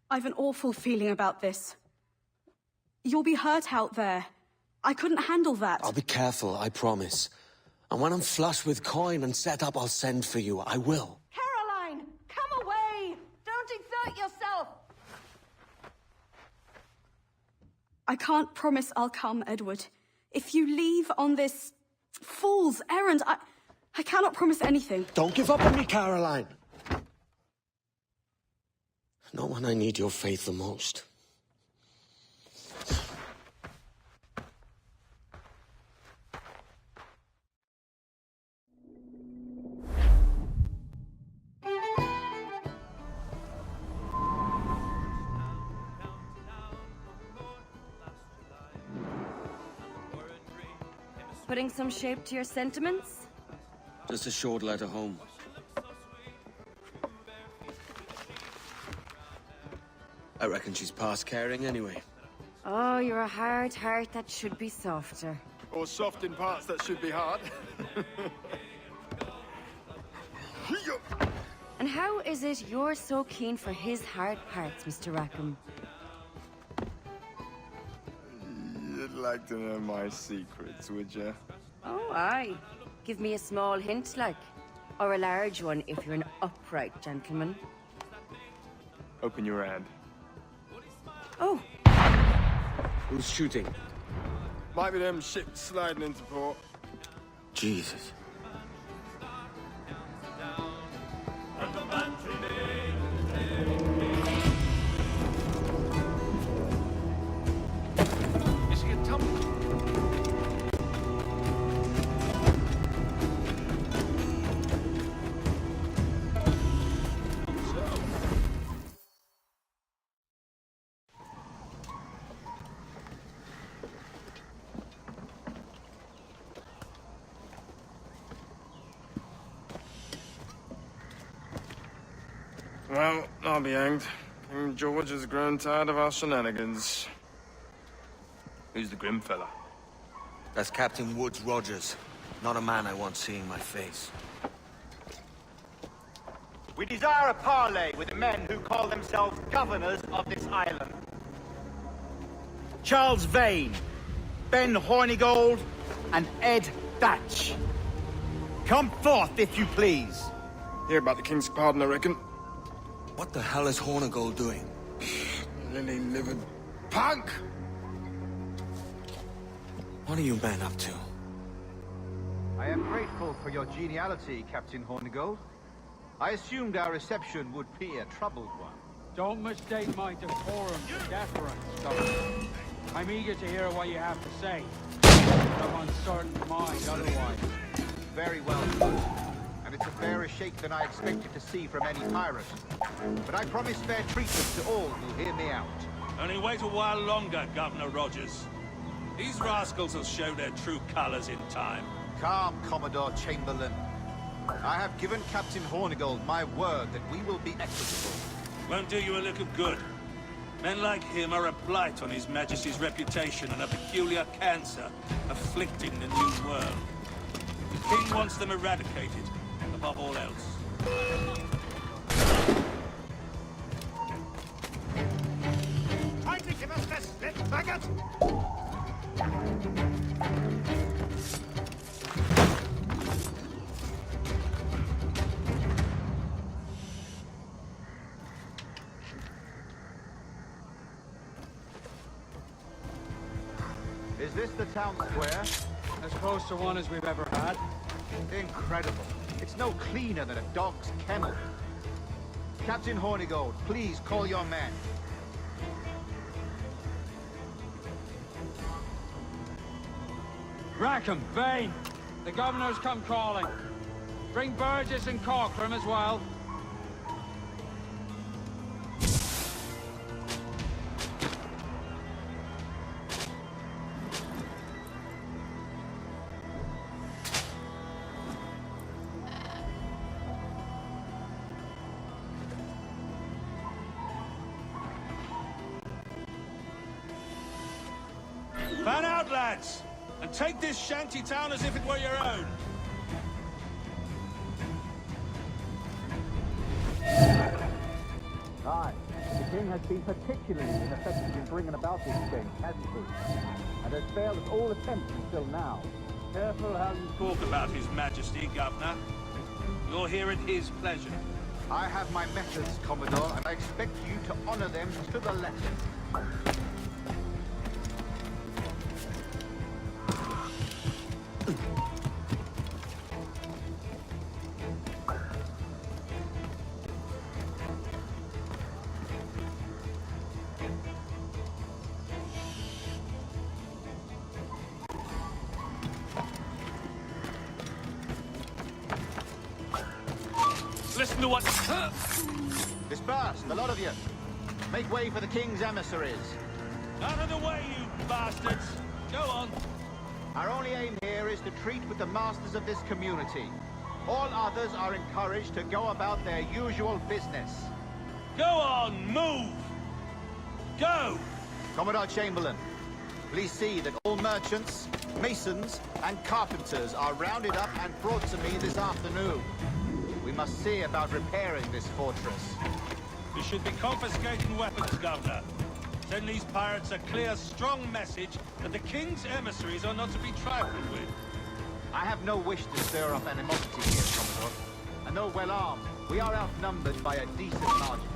I've an awful feeling about this. You'll be hurt out there. I couldn't handle that. I'll be careful, I promise. And when I'm flush with coin and set up, I'll send for you. I will. Caroline, come away! Don't exert yourself! I can't promise I'll come, Edward. If you leave on this fool's errand, I cannot promise anything. Don't give up on me, Caroline. Not when I need your faith the most. Putting some shape to your sentiments? Just a short letter home. I reckon she's past caring anyway. Oh, you're a hard heart that should be softer. Or soft in parts that should be hard. And how is it you're so keen for his hard parts, Mr. Rackham? You'd like to know my secrets, would you? Oh, aye. Give me a small hint, like. Or a large one, if you're an upright gentleman. Open your hand. Oh. Who's shooting? Might be them ships sliding into port. Jesus. Is he a tumble? Well, I'll be hanged. King George has grown tired of our shenanigans. Who's the grim fella? That's Captain Woods Rogers. Not a man I want seeing my face. We desire a parley with the men who call themselves governors of this island. Charles Vane, Ben Hornigold, and Ed Thatch. Come forth, if you please. Hear about the king's pardon, I reckon. What the hell is Hornigold doing? Lily-livered punk! What are you men up to? I am grateful for your geniality, Captain Hornigold. I assumed our reception would be a troubled one. Don't mistake my decorum for deference, Governor. I'm eager to hear what you have to say. I'm uncertain mind otherwise. Very well put. And it's a fairer shake than I expected to see from any pirate. But I promise fair treatment to all who hear me out. Only wait a while longer, Governor Rogers. These rascals will show their true colors in time. Calm, Commodore Chamberlain. I have given Captain Hornigold my word that we will be equitable. Won't do you a lick of good. Men like him are a blight on His Majesty's reputation and a peculiar cancer afflicting the New World. The King wants them eradicated, above all else. Try to give us the slip, faggot! Is this the town square? As close to one as we've ever had. Incredible. It's no cleaner than a dog's kennel. Captain Hornigold, please call your men. Rackham, Vane, the governor's come calling. Bring Burgess and Corcoran as well. Fan out, lads! And take this shanty town as if it were your own. Hi, the king has been particularly ineffective in bringing about this change, hasn't he? And has failed at all attempts until now. Careful how you talk about His Majesty, Governor. You're here at his pleasure. I have my methods, Commodore, and I expect you to honor them to the letter. Listen to what... Disperse, the lot of you. Make way for the king's emissaries. Out of the way, you bastards! Go on. Our only aim here is to treat with the masters of this community. All others are encouraged to go about their usual business. Go on, move! Go! Commodore Chamberlain, please see that all merchants, masons, and carpenters are rounded up and brought to me this afternoon. We must see about repairing this fortress. We should be confiscating weapons, Governor. Send these pirates a clear, strong message that the king's emissaries are not to be trifled with. I have no wish to stir up animosity here, Commodore. And though well armed, we are outnumbered by a decent margin.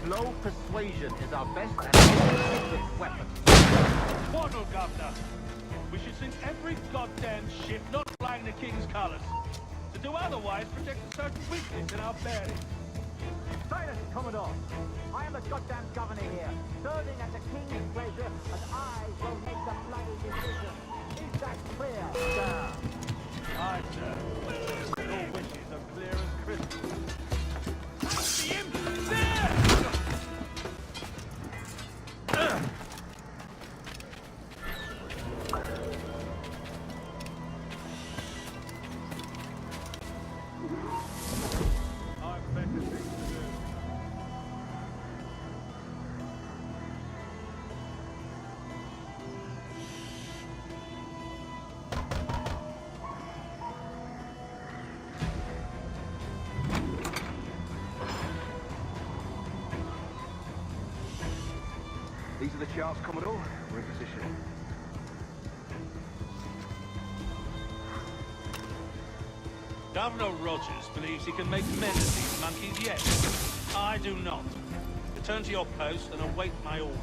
Slow persuasion is our best and most effective weapon. Twaddle, Governor! We should sink every goddamn ship not flying the king's colors. To do otherwise protects a certain weakness in our bearing. Silence, Commodore! I am the goddamn governor here, serving at the king's pleasure, and I will make the bloody decision. Is that clear, sir? Aye, sir. Your wishes are clear as crystal. I see him! There! I've better things to do. These are the charts, Commodore. We're in position. Governor Rogers believes he can make men of these monkeys yet. I do not. Return to your post and await my orders.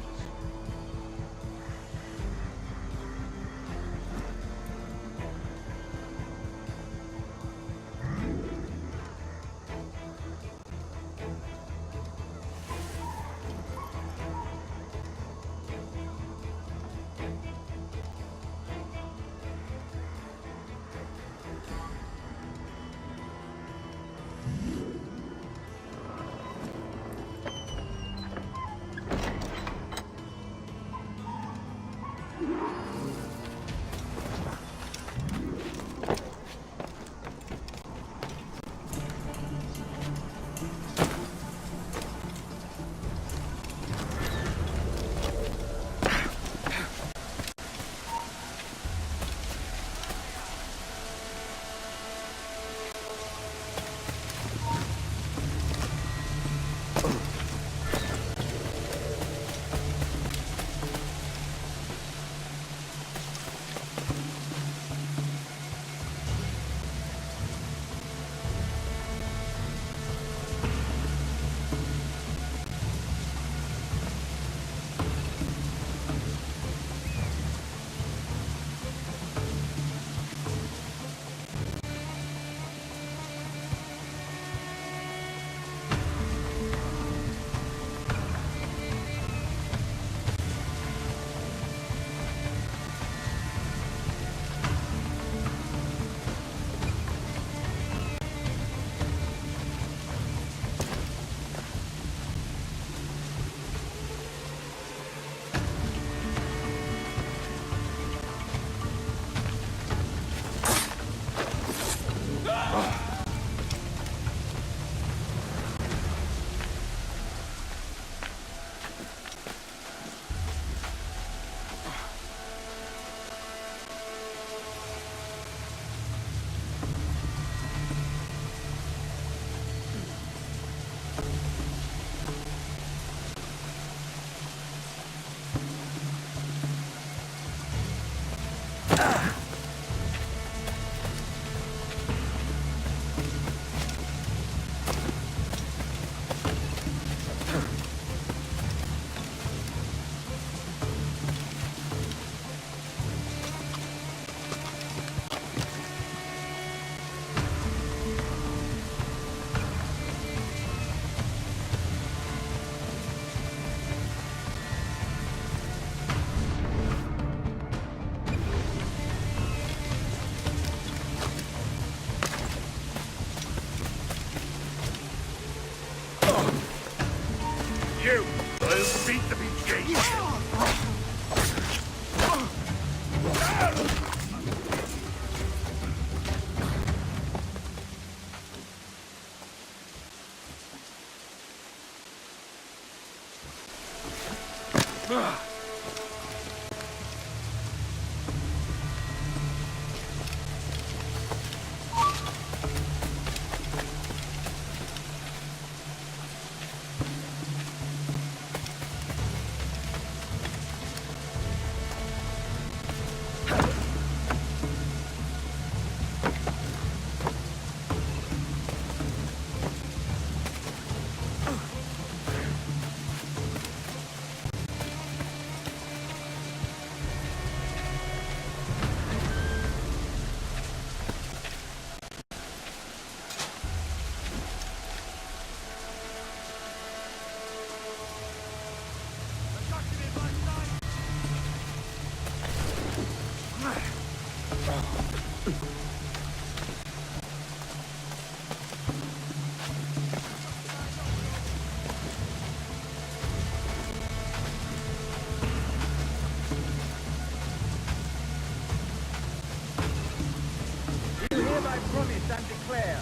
I promise and declare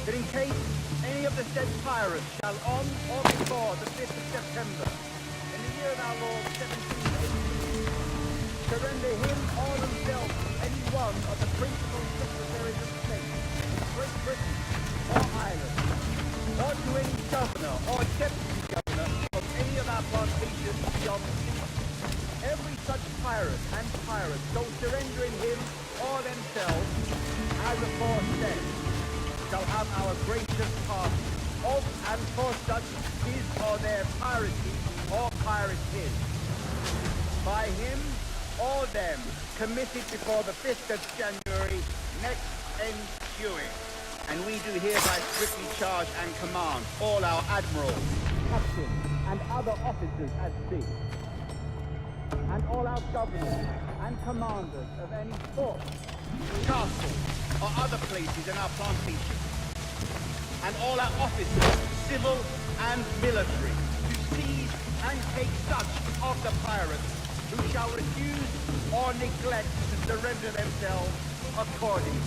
that in case any of the said pirates shall on or before the 5th of September, in the year of our Lord 1718, surrender him or themselves to any one of the principal secretaries of state, Great Britain or Ireland, or to any governor or deputy governor of any of our plantations beyond the sea, every such pirate and pirate so surrendering him or themselves as aforesaid, shall have our gracious pardon of and for such his or their piracy or pirate his, by him or them committed before the 5th of January next ensuing. And we do hereby strictly charge and command all our admirals, captains, and other officers at sea, and all our governors and commanders of any fort, castle, or other places in our plantation, and all our officers, civil and military, to seize and take such of the pirates who shall refuse or neglect to surrender themselves accordingly.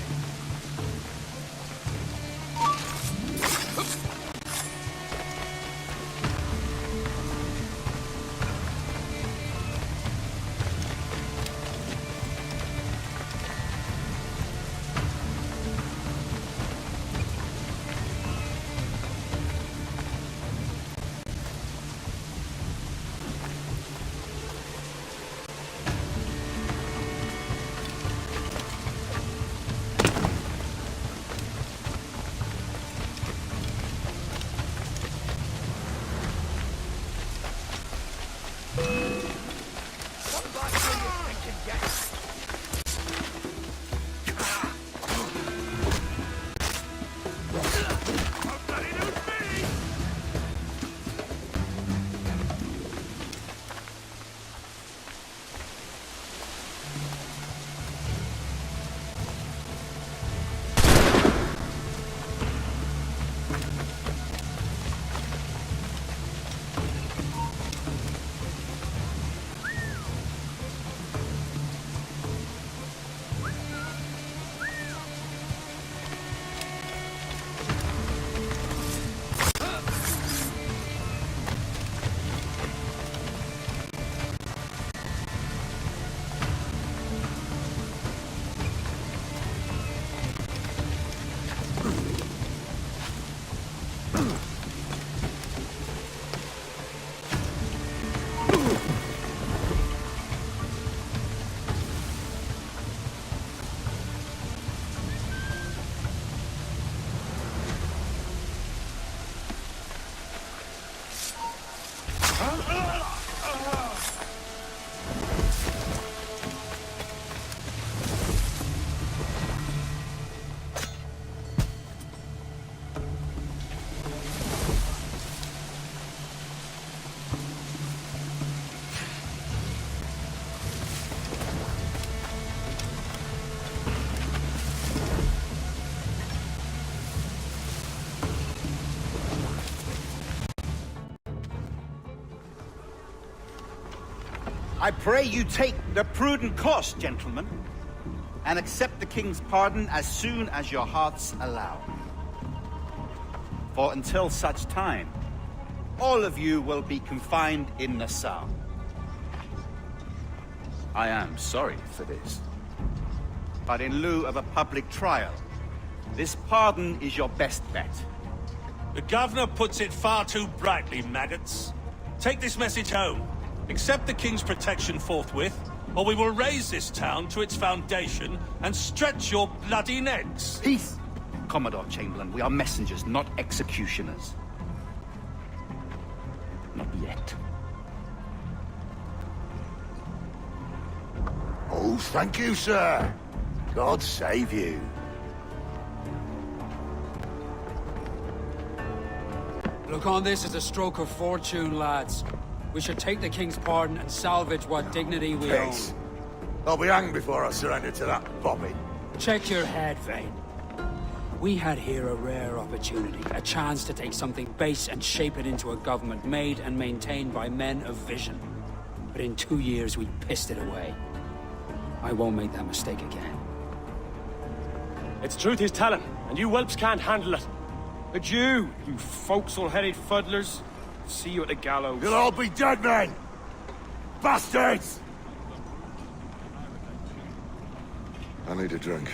I pray you take the prudent course, gentlemen, and accept the king's pardon as soon as your hearts allow. For until such time, all of you will be confined in Nassau, I am sorry for this. But in lieu of a public trial, this pardon is your best bet. The governor puts it far too brightly, maggots. Take this message home. Accept the king's protection forthwith, or we will raise this town to its foundation and stretch your bloody necks. Peace! Commodore Chamberlain, we are messengers, not executioners. Not yet. Oh, thank you, sir. God save you. Look on this as a stroke of fortune, lads. We should take the king's pardon and salvage what dignity we Peace. I'll be hanged before I surrender to that bobbin. own. Check your head, Vane. We had here a rare opportunity, a chance to take something base and shape it into a government made and maintained by men of vision. But in 2 years, we pissed it away. I won't make that mistake again. It's truth he's telling, and you whelps can't handle it. Adieu, you forecastle-headed fuddlers. See you at the gallows. You'll all be dead men! Bastards! I need a drink.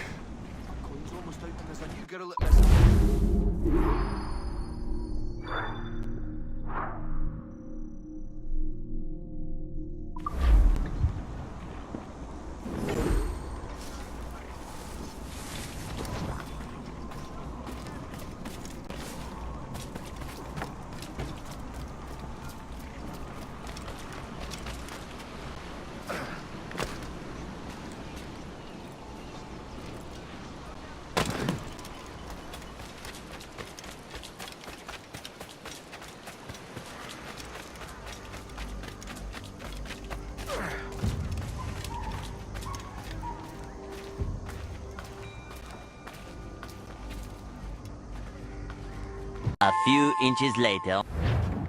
A few inches later.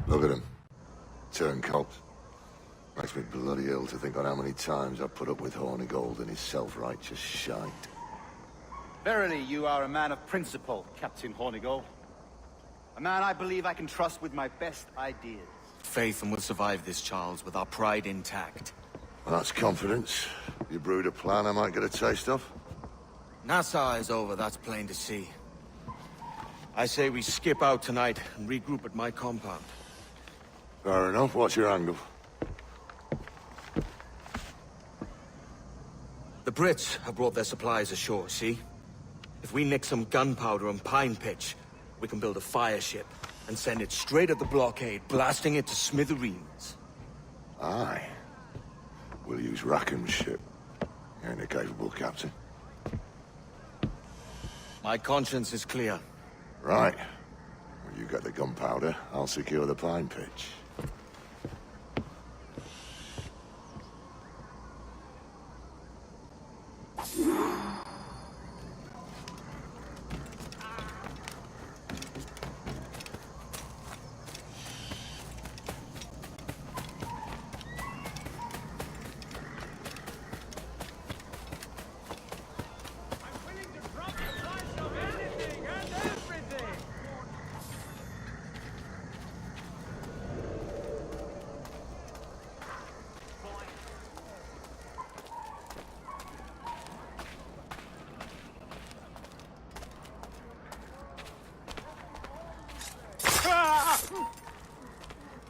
Look at him. Turncoat. Makes me bloody ill to think on how many times I've put up with Hornigold and his self-righteous shite. Verily, you are a man of principle, Captain Hornigold. A man I believe I can trust with my best ideas. Faith, and we'll survive this, Charles, with our pride intact. Well, that's confidence. You brewed a plan I might get a taste of? Nassau is over, that's plain to see. I say we skip out tonight and regroup at my compound. Fair enough. What's your angle? The Brits have brought their supplies ashore, see? If we nick some gunpowder and pine pitch, we can build a fire ship and send it straight at the blockade, blasting it to smithereens. Aye. We'll use Rackham's ship. You ain't a capable captain. My conscience is clear. Right. Well, you get the gunpowder, I'll secure the pine pitch.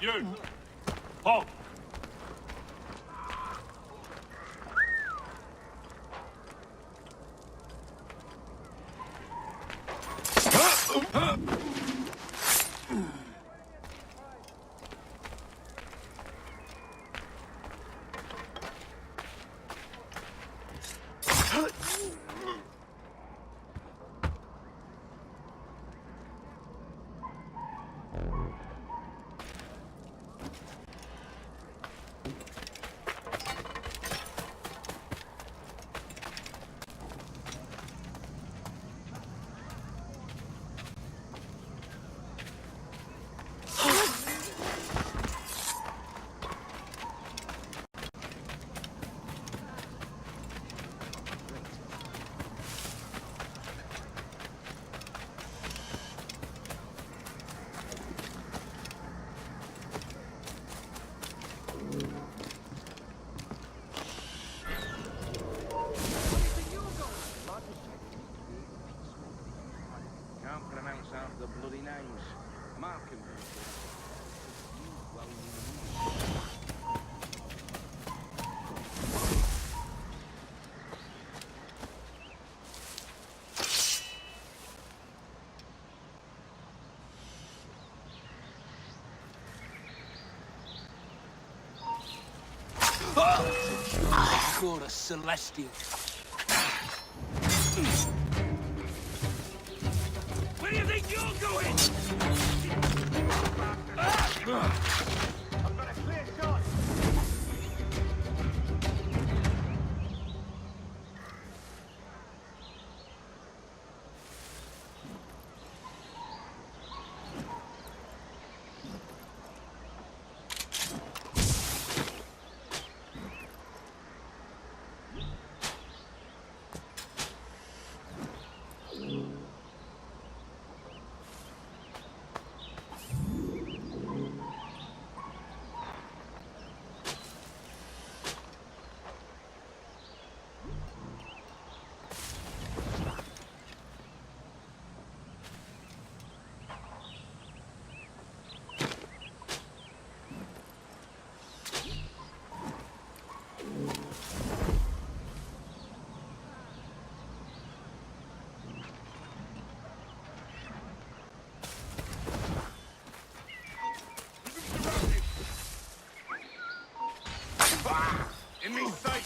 You! Halt! pronounce out the bloody names. Mark him. God, a celestial. Where do you think you're going? I've got a clear shot. In me sight!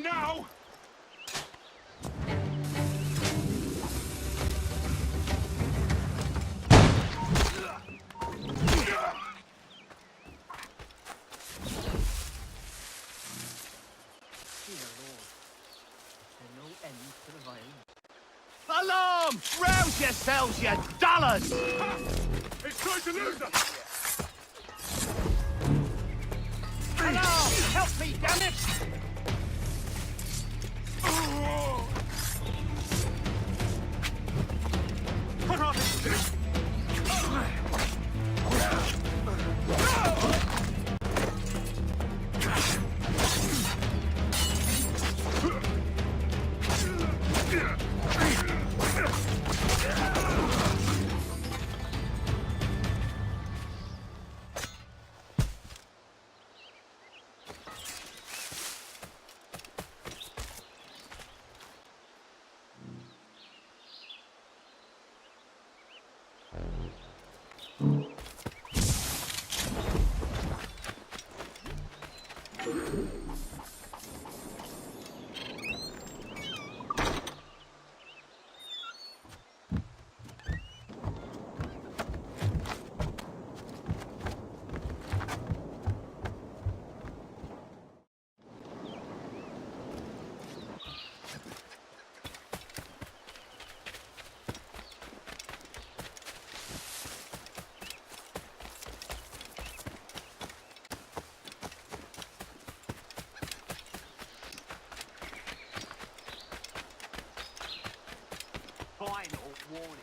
now! Alarm! Rouse yourselves, you dullards! It's time to lose them! Alarm! Help me, damn it! Put on Final warning.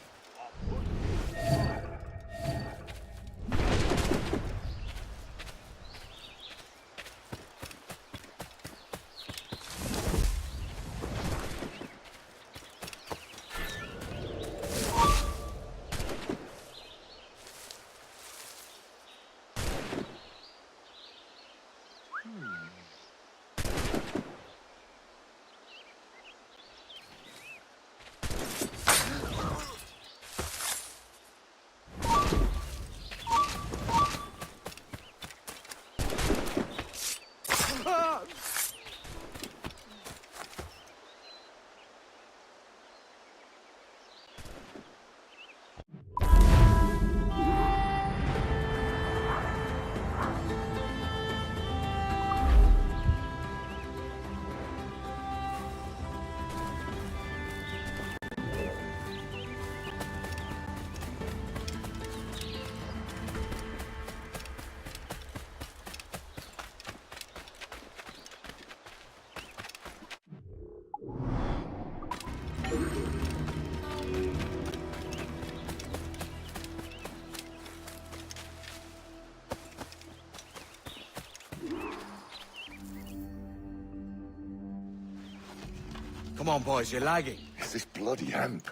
Come on, boys, you're lagging. It's this bloody hemp.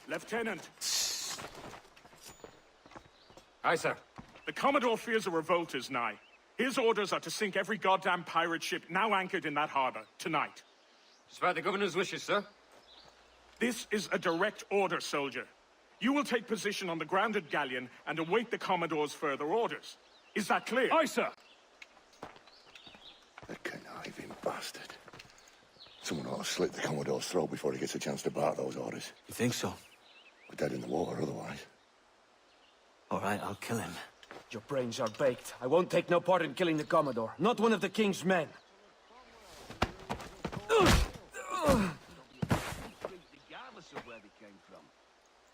Lieutenant! Aye, sir. The Commodore fears a revolt is nigh. His orders are to sink every goddamn pirate ship now anchored in that harbor, tonight. It's by the governor's wishes, sir. This is a direct order, soldier. You will take position on the grounded galleon and await the Commodore's further orders. Is that clear? Aye, sir. The conniving bastard. Someone ought to slit the Commodore's throat before he gets a chance to bark those orders. You think so? We're dead in the water otherwise. All right, I'll kill him. Your brains are baked. I won't take no part in killing the Commodore. Not one of the King's men.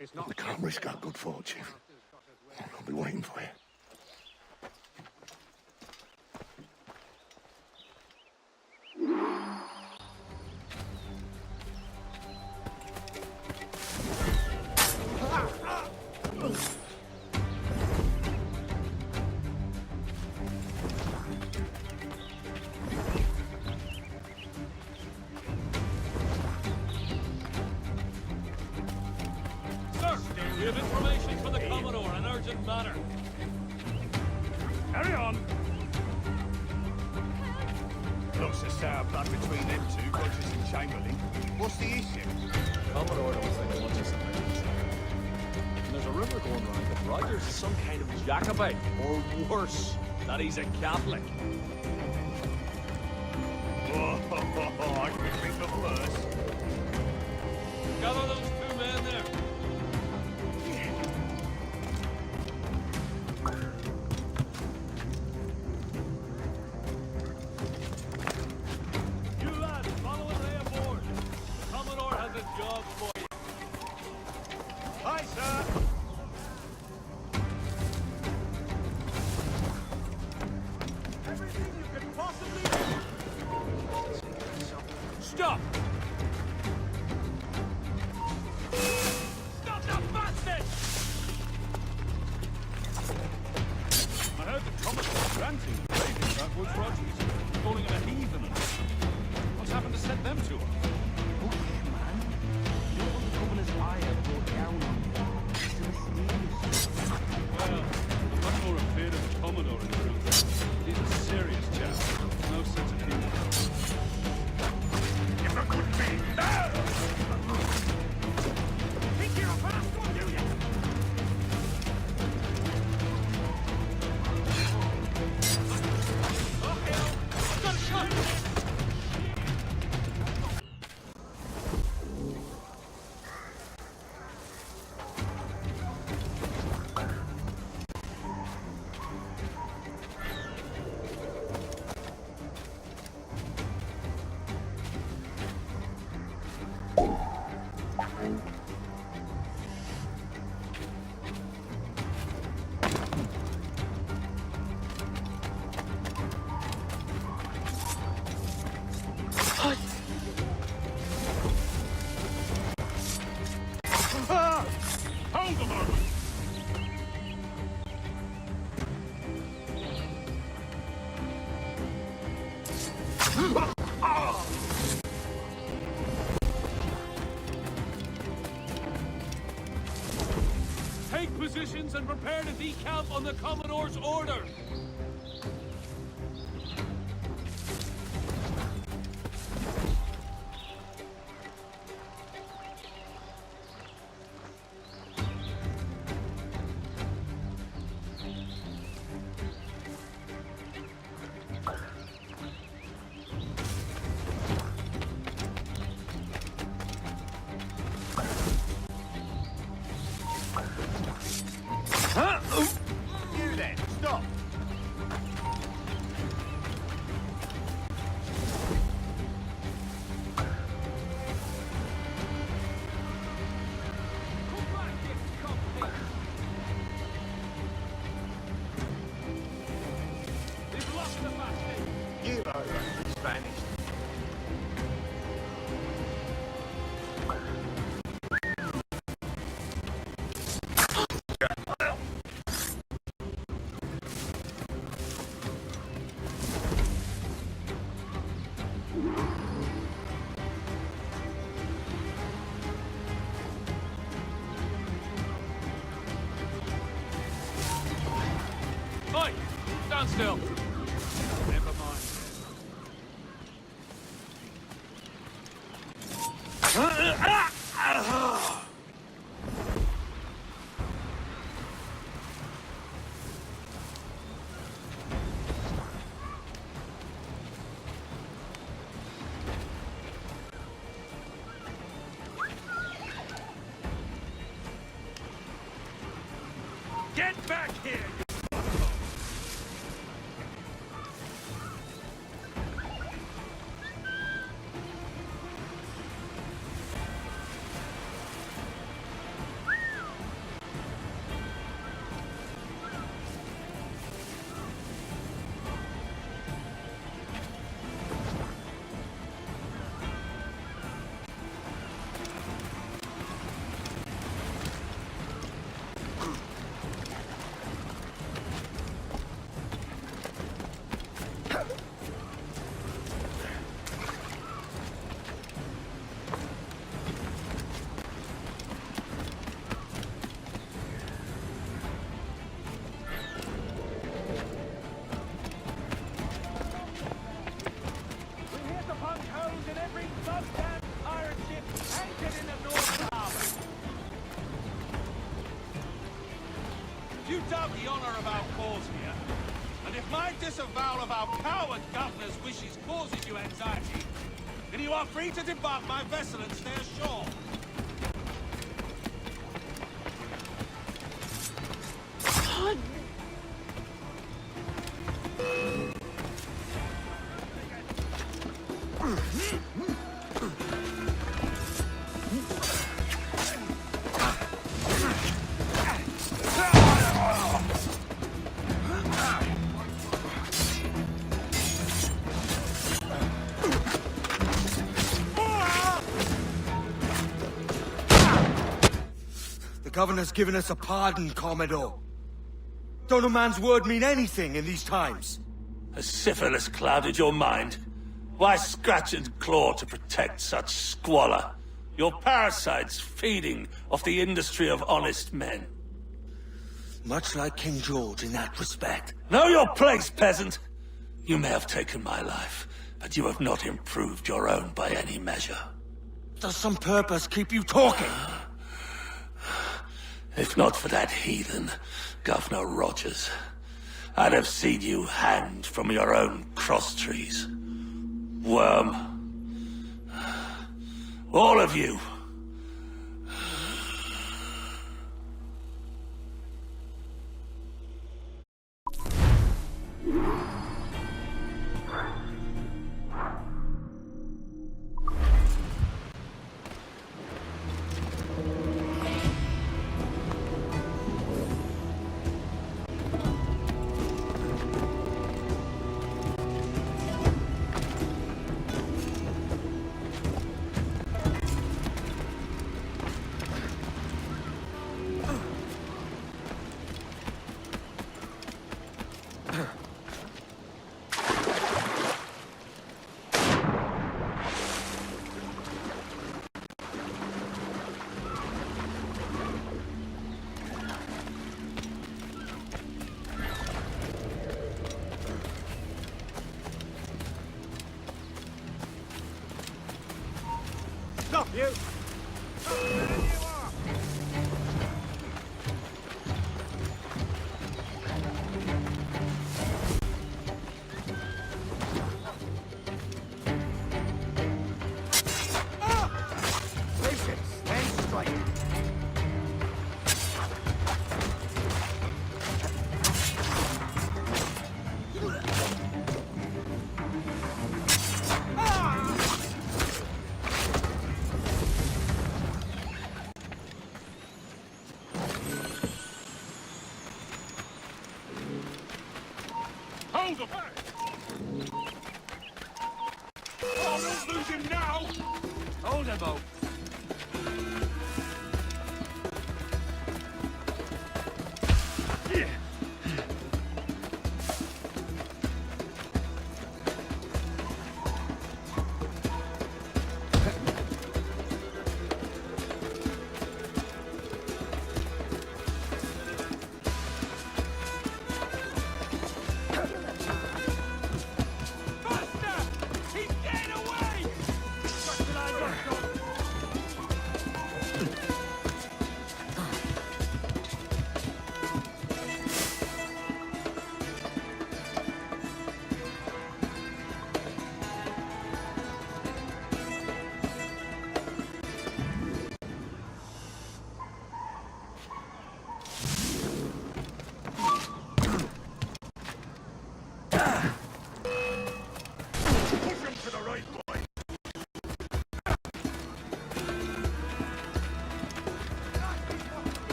We can't risk our good fortune. I'll be waiting for you. We have information for the Commodore, an urgent matter. Carry on. Looks a sour blood between them two, Rogers and Chamberlain. What's the issue? Commodore don't think much of something. And there's a rumor going around that Rogers is some kind of Jacobite, or worse, that he's a Catholic. Oh, I can think of worse. Gather those two men there. You lads, follow and lay aboard. The Commodore has a job for you. Hi, sir. Everything you could possibly do. Stop! Stop that bastard! I heard the Commodore ranting and raving about Woods Rogers, calling him a heathen. What's happened to set them two up? Well, I'm much more afraid of the Commodore in truth. He's a serious chap. No sense of humor. If I could be... Think you're a fast one, do you? Okay, I've got a shot! Hold the moment! Take positions and prepare to decamp on the Commodore's order. You then, stop! They've lost the bastard. You know Spanish. Oi! Stand still. Never mind. Get back here! You doubt the honor of our cause here. And if my disavowal of our coward governor's wishes causes you anxiety, then you are free to debark my vessel and stay ashore. The governor's given us a pardon, Commodore. Don't a man's word mean anything in these times? Has syphilis clouded your mind? Why scratch and claw to protect such squalor? Your parasites feeding off the industry of honest men. Much like King George in that respect. Know your place, peasant! You may have taken my life, but you have not improved your own by any measure. Does some purpose keep you talking? If not for that heathen, Governor Rogers, I'd have seen you hanged from your own cross trees. Worm. All of you. Stop, you! Hold him! Oh, don't lose him now! Hold him, Oak.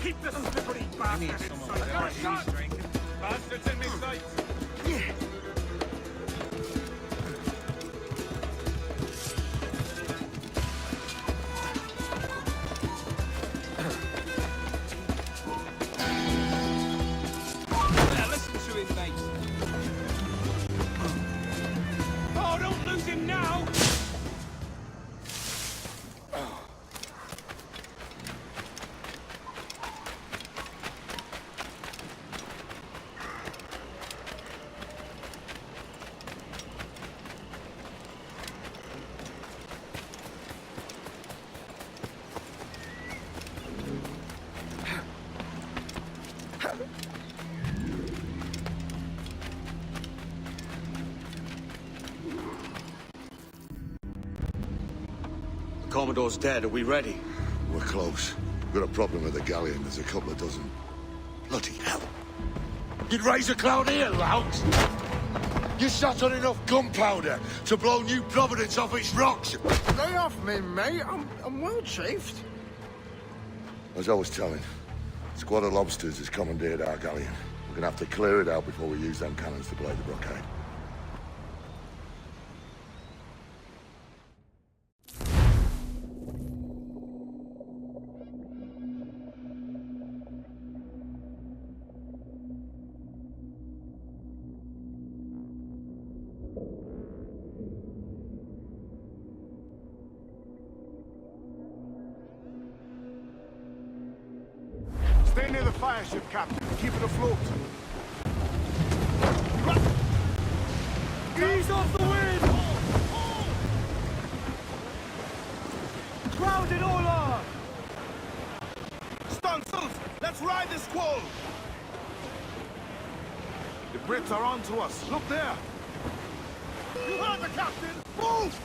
Keep the slippery bastard in sight! Bastards in me sights! Now listen to him, mate. Oh, don't lose him now! Commodore's dead. Are we ready? We're close. We've got a problem with the galleon. There's a couple of dozen. Bloody hell. You'd raise a cloud here, lout! You sat on enough gunpowder to blow New Providence off its rocks! Lay off me, mate. I'm well chafed. As I was telling, a squad of lobsters has commandeered our galleon. We're gonna have to clear it out before we use them cannons to blow the blockade. Stay near the fire ship, Captain. Keep it afloat. Ease off the wind! Ground it all on! Stunsels, let's ride this squall! The Brits are on to us. Look there! You heard the captain! Move!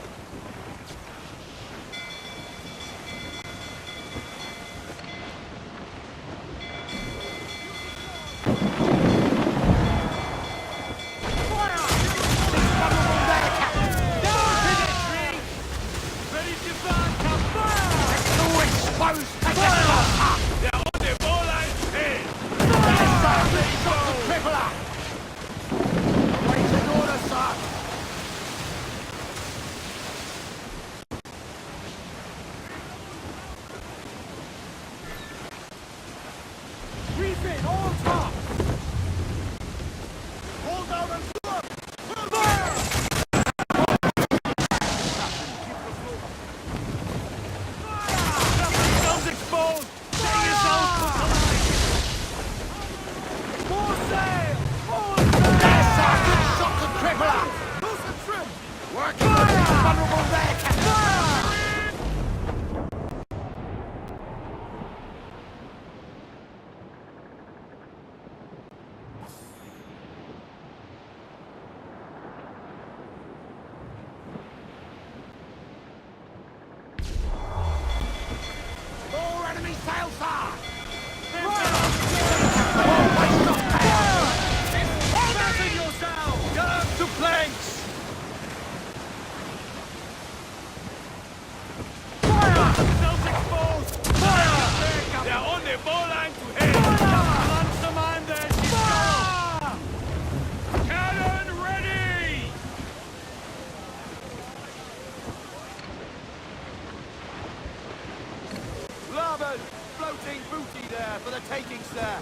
Floating booty there for the taking, sir.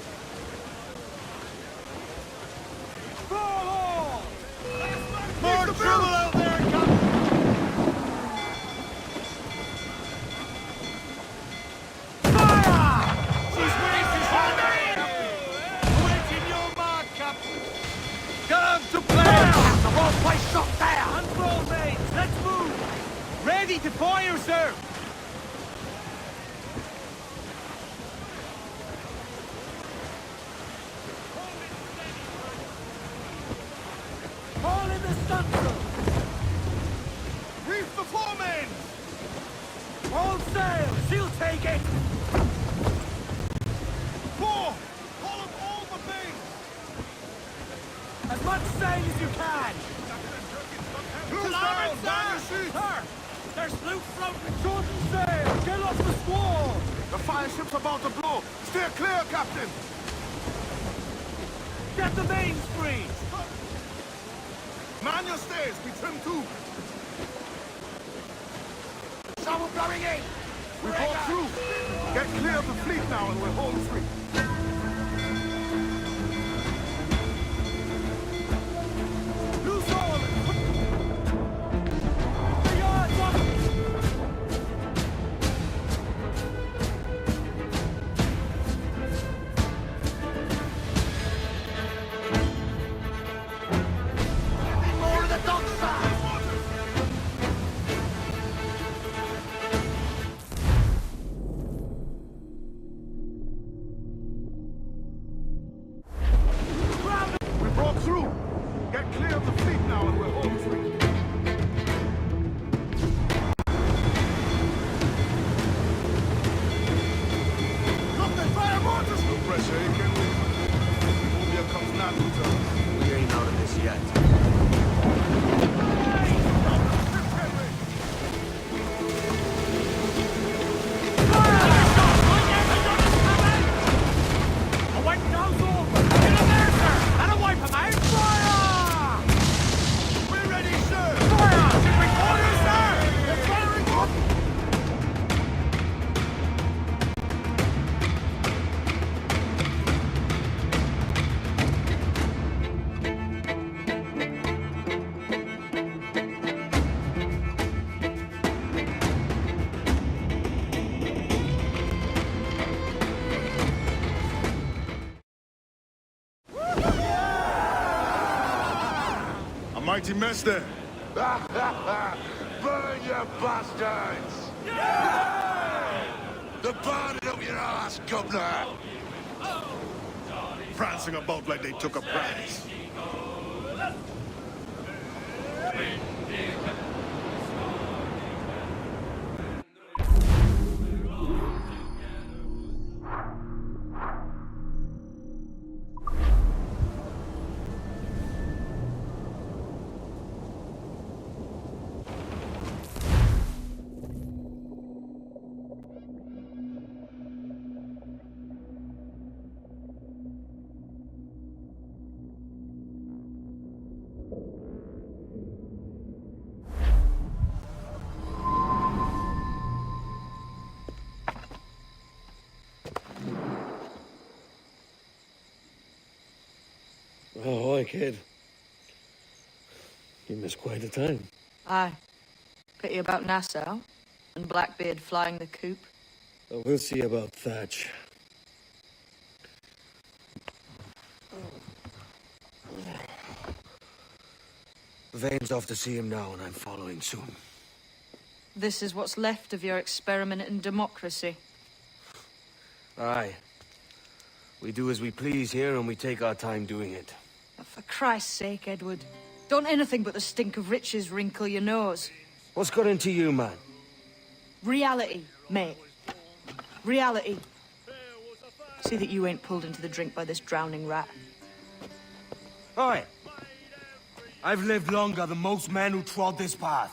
Fall on! More trouble out there, Captain! Fire! She's waiting your mark, Captain. Come to play! The wrong place shot there! Unroll, mates! Let's move! Ready to fire, sir! All in the stunsail! Reef the foremen! All sail! She'll take it! Four! Pull up all the things! As much sail as you can! Blue sail! Down her! There's blue floating! Shorten sail! Get off the squall! The fire ship's about to blow! Steer clear, Captain! Get the mains free! Man your stays, we trim too. Someone blowing in! We pull through. Get clear of the fleet now and we'll hold free. Loose all! The yards up! mighty mess there. Burn, you bastards! The burning up your ass, governor! Prancing about like they took a prize. Oh, hi, kid. You missed quite a time. Aye. Pity about Nassau and Blackbeard flying the coop. Oh, we'll see about Thatch. Vane's off to see him now, and I'm following soon. This is what's left of your experiment in democracy. Aye. We do as we please here, and we take our time doing it. For Christ's sake, Edward. Don't anything but the stink of riches wrinkle your nose. What's got into you, man? Reality, mate. Reality. See that you ain't pulled into the drink by this drowning rat. Oi! I've lived longer than most men who trod this path.